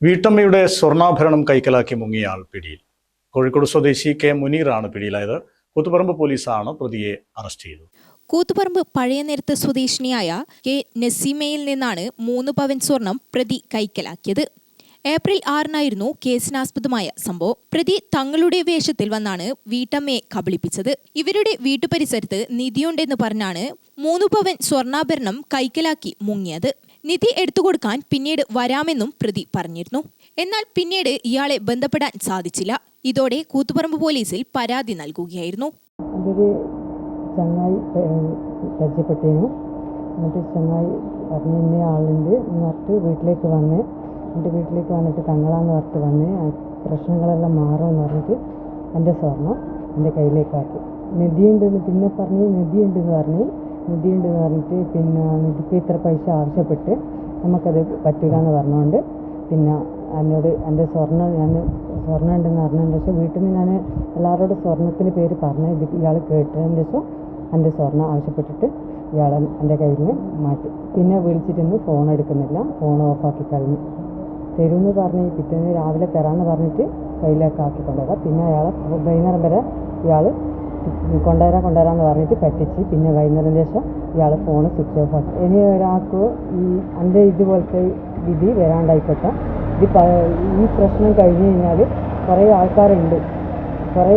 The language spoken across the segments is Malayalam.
വീട്ടമ്മയുടെ സ്വർണ്ണാഭരണം കൈക്കലാക്കി മുങ്ങിയയാൾ പിടിയിൽ. കോഴിക്കോട് സ്വദേശി കെ മുനീറാണ് പിടിയിലായത്. കൂത്തുപറമ്പ് പോലീസാണ് പ്രതിയെ അറസ്റ്റ് ചെയ്തത്. കൂത്തുപറമ്പ് പഴയനേരത്ത് സ്വദേശിനിയായ കെ നസീമയിൽ നിന്നാണ് 3 പവൻ സ്വർണം പ്രതി കൈക്കലാക്കിയത്. ഏപ്രിൽ 6-നായിരുന്നു കേസിനാസ്പദമായ സംഭവം. പ്രതി തങ്ങളുടെ വേഷത്തിൽ വന്നാണ് വീട്ടമ്മയെ കബളിപ്പിച്ചത്. ഇവരുടെ വീട്ടുപരിസരത്ത് നിധിയുണ്ടെന്ന് പറഞ്ഞാണ് 3 പവൻ സ്വർണ്ണാഭരണം കൈക്കലാക്കി മുങ്ങിയത്. നിധി എടുത്തുകൊടുക്കാൻ പിന്നീട് വരാമെന്നും പ്രതി പറഞ്ഞിരുന്നു. എന്നാൽ പിന്നീട് ഇയാളെ ബന്ധപ്പെടാൻ സാധിച്ചില്ല. ഇതോടെ കൂത്തുപറമ്പ് പോലീസിൽ പരാതി നൽകുകയായിരുന്നു. അതൊരു ചങ്ങായി പരിചയപ്പെട്ടിരുന്നു. എന്നിട്ട് ചങ്ങായി പറഞ്ഞു ഇന്ന ആളുണ്ട് എന്ന് പറഞ്ഞിട്ട് വീട്ടിലേക്ക് വന്ന് എൻ്റെ വീട്ടിലേക്ക് വന്നിട്ട് തങ്ങളാന്ന് പറഞ്ഞിട്ട് വന്ന് പ്രശ്നങ്ങളെല്ലാം മാറുമെന്ന് പറഞ്ഞിട്ട് എൻ്റെ സ്വർണം എൻ്റെ കയ്യിലേക്കാക്കി. നിധിയുണ്ടെന്ന് പിന്നെ പറഞ്ഞ് നിധിയുണ്ടെന്ന് പറഞ്ഞിട്ട് പിന്നെ നിധിക്ക് ഇത്ര പൈസ ആവശ്യപ്പെട്ട് നമുക്കത് പറ്റില്ല എന്ന് പറഞ്ഞുകൊണ്ട് പിന്നെ എന്നോട് എൻ്റെ സ്വർണ്ണം ഉണ്ടെന്ന് പറഞ്ഞതിന് ശേഷം വീട്ടിൽ നിന്ന് ഞാൻ എല്ലാവരോടും സ്വർണ്ണത്തിൻ്റെ പേര് പറഞ്ഞ് ഇയാൾ കേട്ടതിന് ശേഷം എൻ്റെ സ്വർണ്ണം ആവശ്യപ്പെട്ടിട്ട് ഇയാൾ എൻ്റെ കയ്യിൽ നിന്ന് മാറ്റി. പിന്നെ വിളിച്ചിട്ടൊന്നും ഫോൺ എടുക്കുന്നില്ല, ഫോൺ ഓഫാക്കി കഴിഞ്ഞു. തരുമെന്ന് പറഞ്ഞ് പിറ്റേന്ന് രാവിലെ തരാമെന്ന് പറഞ്ഞിട്ട് കയ്യിലേക്ക് ആക്കിക്കൊണ്ടുവരാം. പിന്നെ അയാളെ വൈകുന്നേരം വരെ ഇയാൾ കൊണ്ടുവരാമെന്ന് പറഞ്ഞിട്ട് പറ്റിച്ച്. പിന്നെ വൈകുന്നേരം ശേഷം ഇയാൾ ഫോൺ സ്വിച്ച് ഓഫ് ആക്കി. ഇനി ഒരാൾക്ക് എൻ്റെ ഇതുപോലത്തെ വിധി വരാണ്ടായിക്കോട്ടെ. ഈ പ്രശ്നം കഴിഞ്ഞ് കഴിഞ്ഞാൽ കുറേ ആൾക്കാരുണ്ട്, കുറേ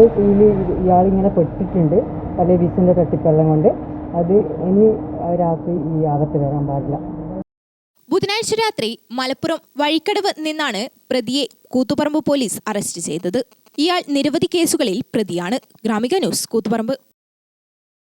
ഇയാളിങ്ങനെ പെട്ടിട്ടുണ്ട് പല വിസിൻ്റെ തട്ടിപ്പെല്ലാം കൊണ്ട്. അത് ഇനി ഒരാൾക്ക് ഈ ആപത്ത് വരാൻ പാടില്ല. ബുധനാഴ്ച രാത്രി മലപ്പുറം വഴിക്കടവ് നിന്നാണ് പ്രതിയെ കൂത്തുപറമ്പ് പോലീസ് അറസ്റ്റ് ചെയ്തത്. ഇയാൾ നിരവധി കേസുകളിൽ പ്രതിയാണ്. ഗ്രാമിക ന്യൂസ്, കൂത്തുപറമ്പ്.